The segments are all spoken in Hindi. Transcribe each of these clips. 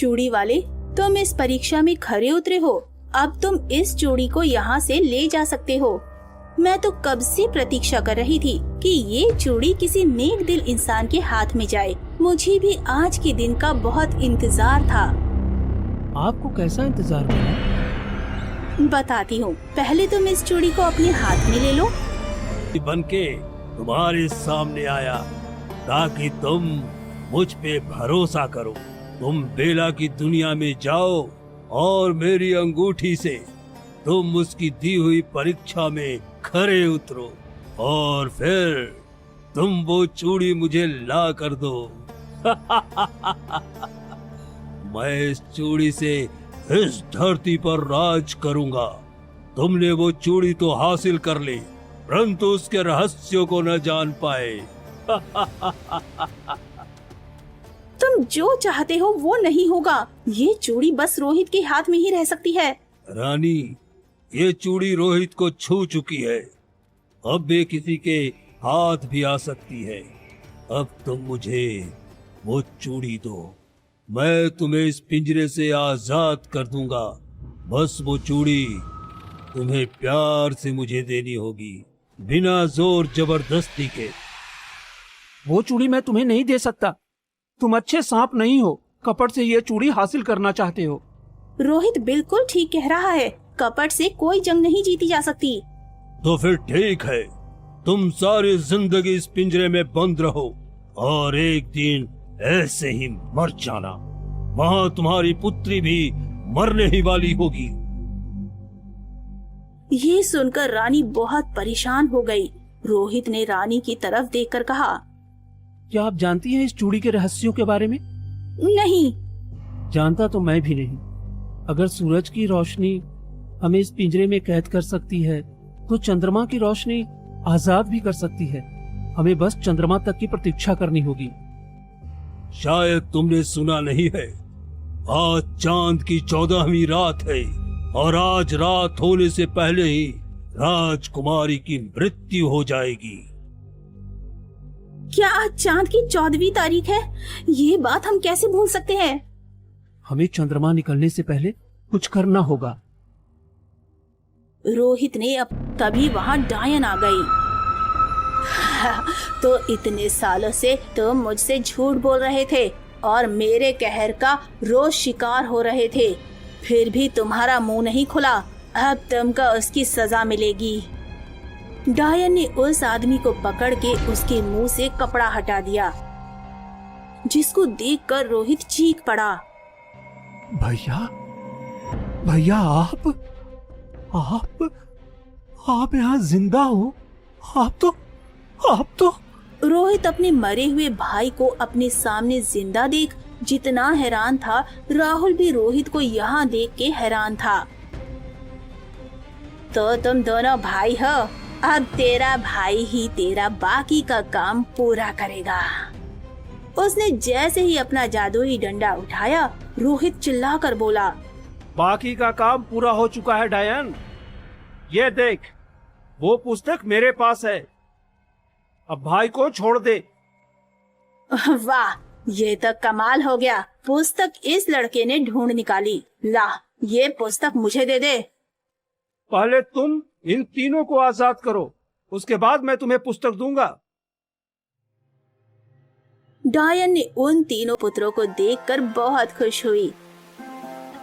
चूड़ी वाले, तुम इस परीक्षा में खरे उतरे हो। अब तुम इस चूड़ी को यहाँ से ले जा सकते हो। मैं तो कब से प्रतीक्षा कर रही थी कि ये चूड़ी किसी नेक दिल इंसान के हाथ में जाए। मुझे भी आज के दिन का बहुत इंतजार था। आपको कैसा इंतजार मिला? बताती हूँ, पहले तुम इस चूड़ी को अपने हाथ में ले लो। बनके तुम्हारे सामने आया ताकि तुम मुझ पे भरोसा करो। तुम बेला की दुनिया में जाओ और मेरी अंगूठी से तुम उसकी दी हुई परीक्षा में खरे उतरो और फिर तुम वो चूड़ी मुझे ला कर दो। मैं इस चूड़ी से इस धरती पर राज करूंगा। तुमने वो चूड़ी तो हासिल कर ली, परंतु उसके रहस्यों को न जान पाए। तुम जो चाहते हो वो नहीं होगा। ये चूड़ी बस रोहित के हाथ में ही रह सकती है। रानी, ये चूड़ी रोहित को छू चुकी है। अब ये किसी के हाथ भी आ सकती है। अब तुम मुझे वो चूड़ी दो, मैं तुम्हें इस पिंजरे से आजाद कर दूंगा। बस वो चूड़ी तुम्हें प्यार से मुझे देनी होगी, बिना जोर जबरदस्ती के। वो चूड़ी मैं तुम्हें नहीं दे सकता। तुम अच्छे सांप नहीं हो, कपट से ये चूड़ी हासिल करना चाहते हो। रोहित बिल्कुल ठीक कह रहा है। कपट से कोई जंग नहीं जीती जा सकती। तो फिर ठीक है, तुम सारी जिंदगी इस पिंजरे में बंद रहो और एक दिन ऐसे ही मर जाना। वहाँ तुम्हारी पुत्री भी मरने ही वाली होगी। ये सुनकर रानी बहुत परेशान हो गई। रोहित ने रानी की तरफ देखकर कहा, क्या आप जानती हैं इस चूड़ी के रहस्यों के बारे में? नहीं। जानता तो मैं भी नहीं। अगर सूरज की रोशनी हमें इस पिंजरे में कैद कर सकती है, तो चंद्रमा की रोशनी आजाद भी कर सकती है। हमें बस चंद्रमा तक की प्रतीक्षा करनी होगी। शायद तुमने सुना नहीं है, आज चांद की 14वीं रात है और आज रात होने से पहले ही राजकुमारी की मृत्यु हो जाएगी। क्या आज चांद की 14वीं तारीख है? ये बात हम कैसे भूल सकते हैं? हमें चंद्रमा निकलने से पहले कुछ करना होगा। रोहित ने अब तभी वहाँ डायन आ गई। तो इतने सालों से तुम मुझसे झूठ बोल रहे थे और मेरे कहर का रोज शिकार हो रहे थे, फिर भी तुम्हारा मुंह नहीं खुला। अब तुमको उसकी सजा मिलेगी। डायन ने उस आदमी को पकड़ के उसके मुंह से कपड़ा हटा दिया, जिसको देखकर रोहित चीख पड़ा। भैया, भैया आप यहाँ जिंदा हो? आप तो रोहित अपने मरे हुए भाई को अपने सामने जिंदा देख जितना हैरान था, राहुल भी रोहित को यहाँ देख के हैरान था। तो तुम दोनों भाई हो। अब तेरा भाई ही तेरा बाकी का काम पूरा करेगा। उसने जैसे ही अपना जादुई डंडा उठाया, रोहित चिल्लाकर बोला, बाकी का काम पूरा हो चुका है डायन। ये देख, वो पुस्तक मेरे पास है। अब भाई को छोड़ दे। वाह, ये तो कमाल हो गया। पुस्तक इस लड़के ने ढूंढ निकाली। ला, ये पुस्तक मुझे दे दे। पहले तुम इन तीनों को आजाद करो, उसके बाद मैं तुम्हें पुस्तक दूंगा। डायन ने उन तीनों पुत्रों को देखकर बहुत खुश हुई।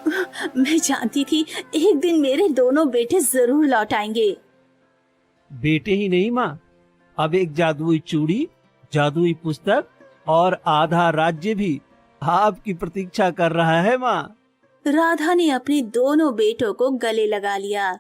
मैं जानती थी एक दिन मेरे दोनों बेटे जरूर लौट आएंगे। बेटे ही नहीं माँ, अब एक जादुई चूड़ी, जादुई पुस्तक और आधा राज्य भी आपकी प्रतीक्षा कर रहा है माँ। राधा ने अपने दोनों बेटों को गले लगा लिया।